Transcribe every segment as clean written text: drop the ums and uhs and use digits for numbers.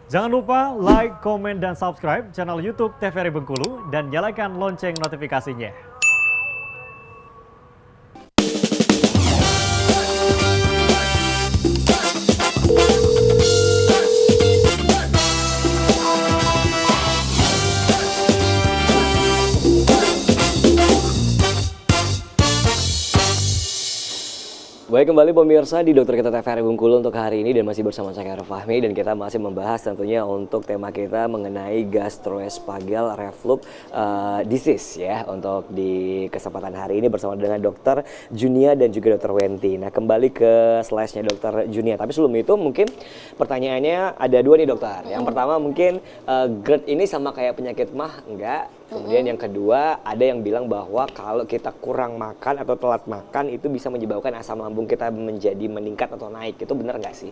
Jangan lupa like, komen, dan subscribe channel YouTube TVRI Bengkulu dan nyalakan lonceng notifikasinya. Baik, kembali pemirsa di Dokter Kita TVRI Bengkulu untuk hari ini dan masih bersama saya Khairul Fahmi dan kita masih membahas tentunya untuk tema kita mengenai gastroesophageal reflux disease ya untuk di kesempatan hari ini bersama dengan Dokter Junia dan juga Dokter Wenti. Nah, kembali ke slide-nya Dokter Junia. Tapi sebelum itu mungkin pertanyaannya ada dua nih dokter. Yang pertama mungkin GERD ini sama kayak penyakit mah enggak? Kemudian yang kedua, ada yang bilang bahwa kalau kita kurang makan atau telat makan itu bisa menyebabkan asam lambung kita menjadi meningkat atau naik. Itu benar nggak sih?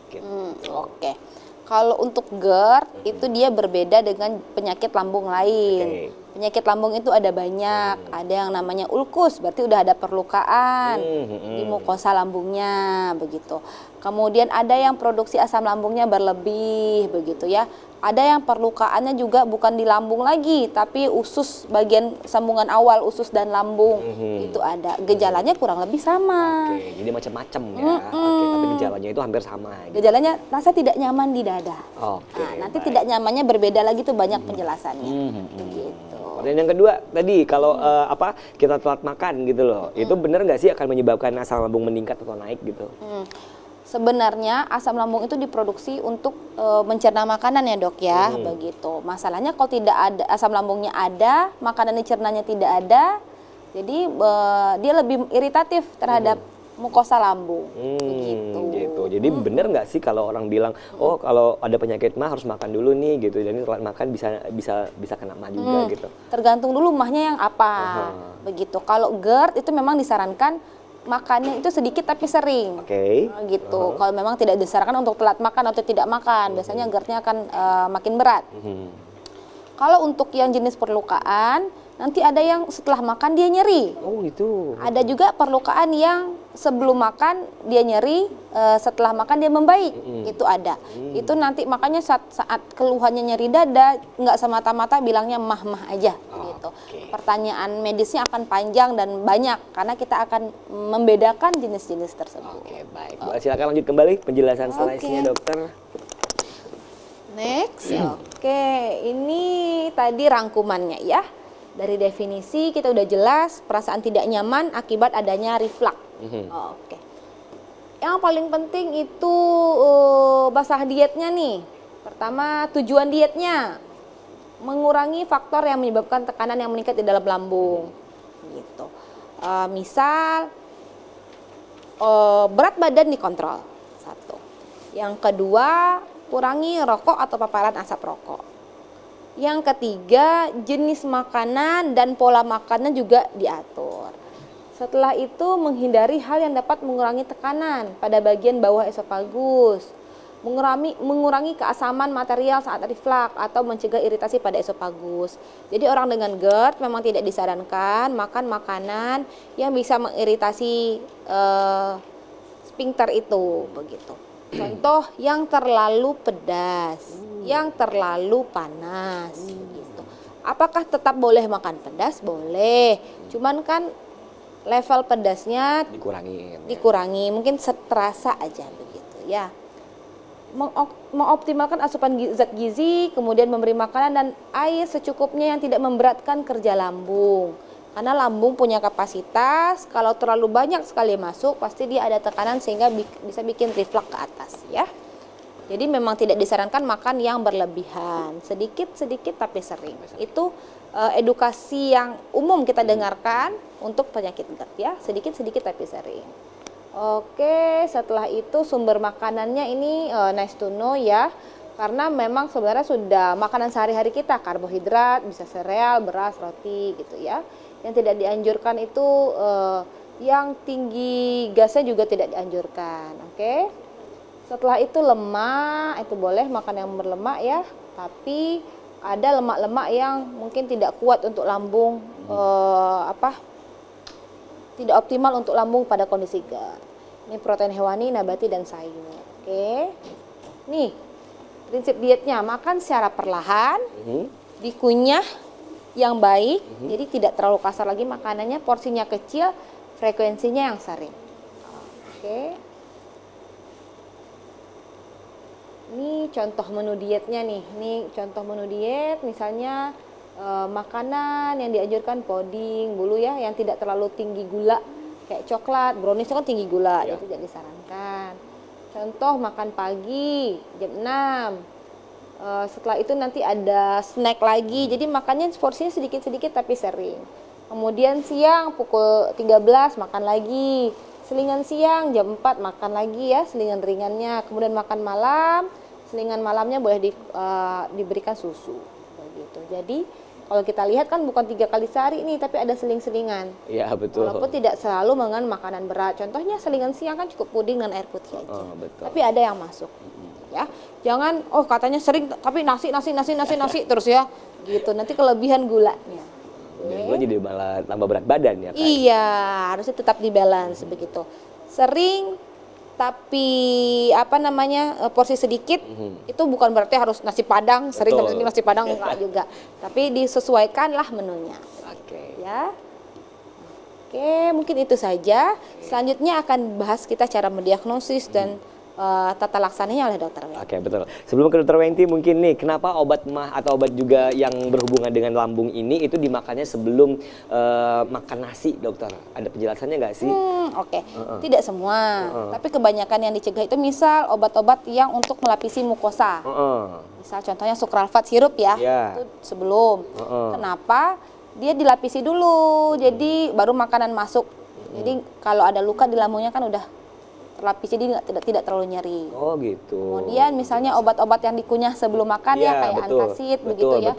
Gitu. Oke. Kalau untuk GERD itu dia berbeda dengan penyakit lambung lain. Penyakit lambung itu ada banyak. Ada yang namanya ulkus, berarti udah ada perlukaan di mukosa lambungnya, begitu. Kemudian ada yang produksi asam lambungnya berlebih, begitu ya. Ada yang perlukaannya juga bukan di lambung lagi, tapi usus bagian sambungan awal, usus dan lambung. Itu ada. Gejalanya kurang lebih sama. Oke, jadi macam-macam ya. Oke, tapi gejalanya itu hampir sama. Gitu. Gejalanya rasa tidak nyaman di dada. Oke. Nah, nanti tidak nyamannya berbeda lagi tuh banyak penjelasannya. Gitu. Dan yang kedua tadi kalau kita telat makan gitu loh, itu benar nggak sih akan menyebabkan asam lambung meningkat atau naik gitu? Sebenarnya asam lambung itu diproduksi untuk mencerna makanan ya dok ya, begitu. Masalahnya kalau tidak ada asam lambungnya ada, makanan dicernanya tidak ada, jadi dia lebih iritatif terhadap mukosa lambung, begitu. Gitu. Jadi bener nggak sih kalau orang bilang, oh kalau ada penyakit mah harus makan dulu nih gitu, jadi telat makan bisa kena mah juga gitu. Tergantung dulu mahnya yang apa, begitu. Kalau GERD itu memang disarankan makannya itu sedikit tapi sering, gitu. Kalau memang tidak disarankan untuk telat makan atau tidak makan, biasanya GERD-nya akan makin berat. Kalau untuk yang jenis perlukaan, nanti ada yang setelah makan dia nyeri. Oh gitu. Ada juga perlukaan yang sebelum makan dia nyeri, setelah makan dia membaik. Itu ada. Itu nanti makanya saat keluhannya nyeri dada, nggak semata-mata bilangnya mah-mah aja. Gitu. Pertanyaan medisnya akan panjang dan banyak karena kita akan membedakan jenis-jenis tersebut. Oke, baik. Silakan lanjut kembali penjelasan slide-nya dokter. Next. Oke, ini tadi rangkumannya ya. Dari definisi kita udah jelas perasaan tidak nyaman akibat adanya reflux. Oke. Yang paling penting itu basah dietnya nih. Pertama, tujuan dietnya mengurangi faktor yang menyebabkan tekanan yang meningkat di dalam lambung. Gitu. Misal berat badan dikontrol. Satu. Yang kedua, kurangi rokok atau paparan asap rokok. Yang ketiga, jenis makanan dan pola makannya juga diatur. Setelah itu, menghindari hal yang dapat mengurangi tekanan pada bagian bawah esofagus. Mengurangi keasaman material saat reflux atau mencegah iritasi pada esofagus. Jadi orang dengan GERD memang tidak disarankan makan makanan yang bisa mengiritasi sphincter itu, begitu. Contoh yang terlalu pedas, yang terlalu panas, gitu. Apakah tetap boleh makan pedas? Boleh. Cuman kan level pedasnya dikurangi, mungkin terasa aja begitu ya. Mengoptimalkan asupan zat gizi, kemudian memberi makanan dan air secukupnya yang tidak memberatkan kerja lambung. Karena lambung punya kapasitas, kalau terlalu banyak sekali masuk, pasti dia ada tekanan sehingga bisa bikin reflux ke atas ya. Jadi memang tidak disarankan makan yang berlebihan, sedikit-sedikit tapi sering. Itu edukasi yang umum kita dengarkan untuk penyakit GERD ya, sedikit-sedikit tapi sering. Oke, setelah itu sumber makanannya ini nice to know ya. Karena memang sebenarnya sudah makanan sehari-hari kita, karbohidrat, bisa sereal, beras, roti gitu ya. Yang tidak dianjurkan itu yang tinggi gasnya juga tidak dianjurkan, oke? Setelah itu lemak, itu boleh makan yang berlemak ya, tapi ada lemak-lemak yang mungkin tidak kuat untuk lambung, tidak optimal untuk lambung pada kondisi GERD. Ini protein hewani, nabati dan sayur, oke? Nih, Prinsip dietnya makan secara perlahan, dikunyah yang baik, jadi tidak terlalu kasar lagi makanannya, porsinya kecil, frekuensinya yang sering. Oke. Ini contoh menu dietnya nih. Ini contoh menu diet, misalnya makanan yang dianjurkan puding, bulu ya, yang tidak terlalu tinggi gula, kayak coklat, brownies itu kan tinggi gula, itu tidak disarankan. Contoh makan pagi jam 6. Setelah itu nanti ada snack lagi, jadi makannya porsinya sedikit-sedikit tapi sering. Kemudian siang pukul 13 makan lagi, selingan siang jam 4 makan lagi ya, selingan ringannya. Kemudian makan malam, selingan malamnya boleh diberikan susu. Begitu. Jadi kalau kita lihat kan bukan 3 kali sehari ini, tapi ada seling-selingan. Iya, betul. Walaupun tidak selalu dengan makanan berat. Contohnya selingan siang kan cukup puding dan air putih aja. Betul. Tapi ada yang masuk. Ya, jangan katanya sering tapi nasi terus ya. Gitu. Nanti kelebihan gulanya. Dan gue jadi malah tambah berat badan ya kan? Iya, harusnya tetap dibalance begitu. Sering tapi porsi sedikit itu bukan berarti harus nasi padang, sering Betul. tapi nasi padang enggak juga. Tapi disesuaikanlah menunya. Oke. Ya. Oke, mungkin itu saja. Selanjutnya akan bahas kita cara mendiagnosis dan tata laksananya oleh dokter Wenti. Oke, betul. Sebelum ke dokter Wenti, mungkin nih, kenapa obat mah atau obat juga yang berhubungan dengan lambung ini itu dimakannya sebelum makan nasi, dokter? Ada penjelasannya nggak sih? Oke. Tidak semua, tapi kebanyakan yang dicegah itu misal obat-obat yang untuk melapisi mukosa. Misal contohnya sukralfat sirup ya, itu sebelum. Kenapa? Dia dilapisi dulu, jadi baru makanan masuk. Jadi kalau ada luka di lambungnya kan udah terlapis, jadi tidak terlalu nyeri. Oh gitu. Kemudian misalnya obat-obat yang dikunyah sebelum makan ya kayak antasid begitu ya.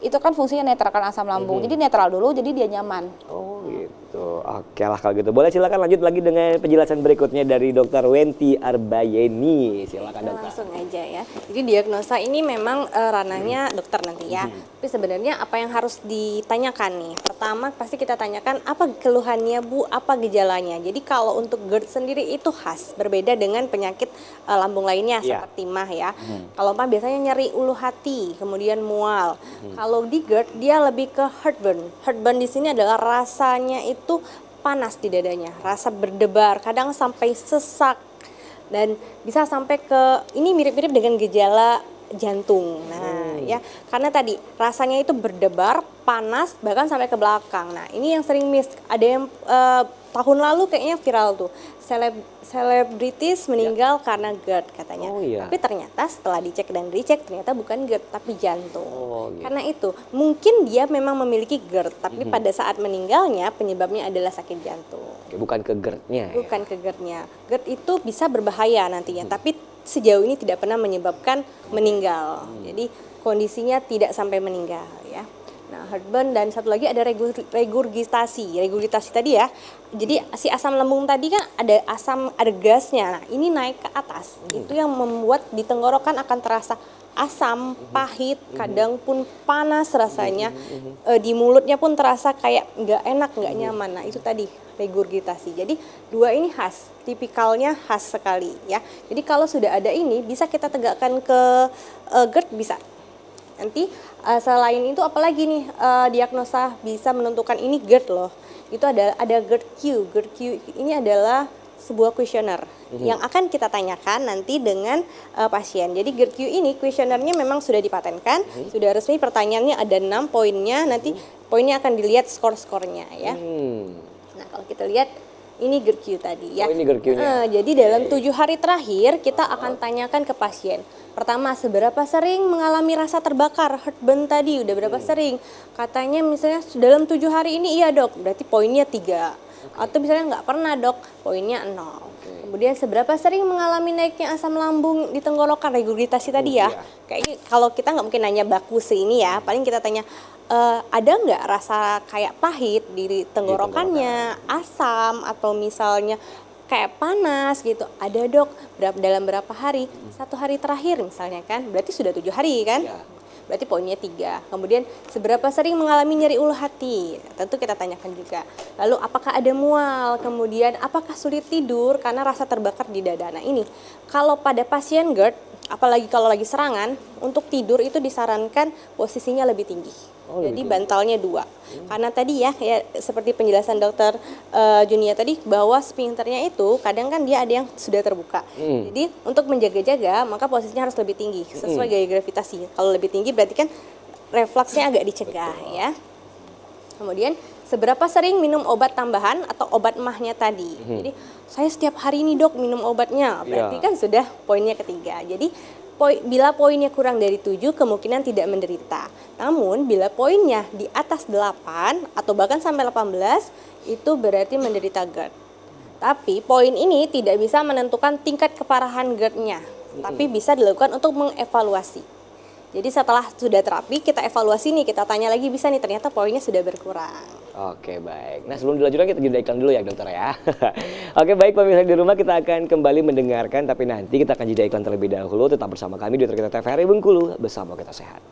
Itu kan fungsinya netralkan asam lambung. Jadi netral dulu, jadi dia nyaman. Oh gitu. Oke lah kalau gitu. Boleh silakan lanjut lagi dengan penjelasan berikutnya dari Dokter Wenti Arbayeni. Silakan dokter. Langsung aja ya. Jadi diagnosa ini memang ranahnya dokter nanti ya. Tapi sebenarnya apa yang harus ditanyakan nih? Pertama pasti kita tanyakan apa keluhannya Bu, apa gejalanya. Jadi kalau untuk GERD sendiri itu khas, berbeda dengan penyakit lambung lainnya seperti MAH ya. Kalau MAH biasanya nyeri ulu hati, kemudian mual. Kalau di GERD dia lebih ke heartburn. Heartburn di sini adalah rasanya itu panas di dadanya, rasa berdebar, kadang sampai sesak dan bisa sampai ke ini mirip-mirip dengan gejala jantung. Nah, ya, karena tadi rasanya itu berdebar, panas, bahkan sampai ke belakang. Nah, ini yang sering miss. Ada yang tahun lalu kayaknya viral tuh, selebritis meninggal karena GERD katanya. Tapi ternyata setelah dicek dan dicek ternyata bukan GERD tapi jantung. Karena itu mungkin dia memang memiliki GERD, tapi pada saat meninggalnya penyebabnya adalah sakit jantung. Bukan ke GERD-nya. Bukan ke GERD-nya. GERD itu bisa berbahaya nantinya, tapi sejauh ini tidak pernah menyebabkan meninggal. Jadi kondisinya tidak sampai meninggal ya. Nah, heartburn dan satu lagi ada regurgitasi. Regurgitasi tadi ya. Jadi si asam lambung tadi kan ada gasnya. Nah, ini naik ke atas. Itu yang membuat di tenggorokan akan terasa asam, pahit, kadang pun panas rasanya. Di mulutnya pun terasa kayak nggak enak, nggak nyaman. Nah, itu tadi regurgitasi. Jadi dua ini khas, tipikalnya khas sekali ya. Jadi kalau sudah ada ini bisa kita tegakkan ke GERD bisa. Nanti selain itu apalagi nih diagnosa bisa menentukan ini GERD loh. Itu ada GERD-Q. GERD-Q ini adalah sebuah kuesioner yang akan kita tanyakan nanti dengan pasien. Jadi GERD-Q ini kuesionernya memang sudah dipatenkan, sudah resmi, pertanyaannya ada 6 poinnya, nanti poinnya akan dilihat skor-skornya ya. Nah, kalau kita lihat ini GERD-Q tadi ya. Oh, ini GERD-Q-nya. Jadi dalam 7 hari terakhir kita akan tanyakan ke pasien. Pertama, seberapa sering mengalami rasa terbakar, heartburn tadi udah berapa sering? Katanya misalnya dalam 7 hari ini iya dok, berarti poinnya 3. Atau misalnya nggak pernah dok, poinnya 0. Kemudian seberapa sering mengalami naiknya asam lambung di tenggorokan, regurgitasi tadi ya. Kayaknya kalau kita nggak mungkin nanya baku ini ya, paling kita tanya ada nggak rasa kayak pahit di tenggorokannya, asam atau misalnya kayak panas gitu. Ada dok, dalam berapa hari? 1 hari terakhir misalnya kan, berarti sudah 7 hari kan. berarti poinnya 3. Kemudian seberapa sering mengalami nyeri ulu hati, tentu kita tanyakan juga. Lalu apakah ada mual, kemudian apakah sulit tidur karena rasa terbakar di dada. Nah ini, kalau pada pasien GERD, apalagi kalau lagi serangan, untuk tidur itu disarankan posisinya lebih tinggi. Jadi bantalnya 2. Karena tadi ya seperti penjelasan dokter Junia tadi, bahwa sphincternya itu kadang kan dia ada yang sudah terbuka. Jadi untuk menjaga-jaga maka posisinya harus lebih tinggi sesuai gaya gravitasi. Kalau lebih tinggi berarti kan refleksnya agak dicegah ya. Kemudian seberapa sering minum obat tambahan atau obat emahnya tadi. Jadi saya setiap hari ini dok minum obatnya, berarti kan sudah poinnya ketiga. Jadi bila poinnya kurang dari 7 kemungkinan tidak menderita. Namun bila poinnya di atas 8 atau bahkan sampai 18 itu berarti menderita GERD. Tapi poin ini tidak bisa menentukan tingkat keparahan GERD-nya, tapi bisa dilakukan untuk mengevaluasi. Jadi setelah sudah terapi kita evaluasi nih, kita tanya lagi bisa nih ternyata poinnya sudah berkurang. Oke baik. Nah sebelum dilanjutkan kita jeda iklan dulu ya dokter ya. Oke baik pemirsa di rumah, kita akan kembali mendengarkan, tapi nanti kita akan jeda iklan terlebih dahulu. Tetap bersama kami di Dokter Kita TVRI Bengkulu, bersama kita sehat.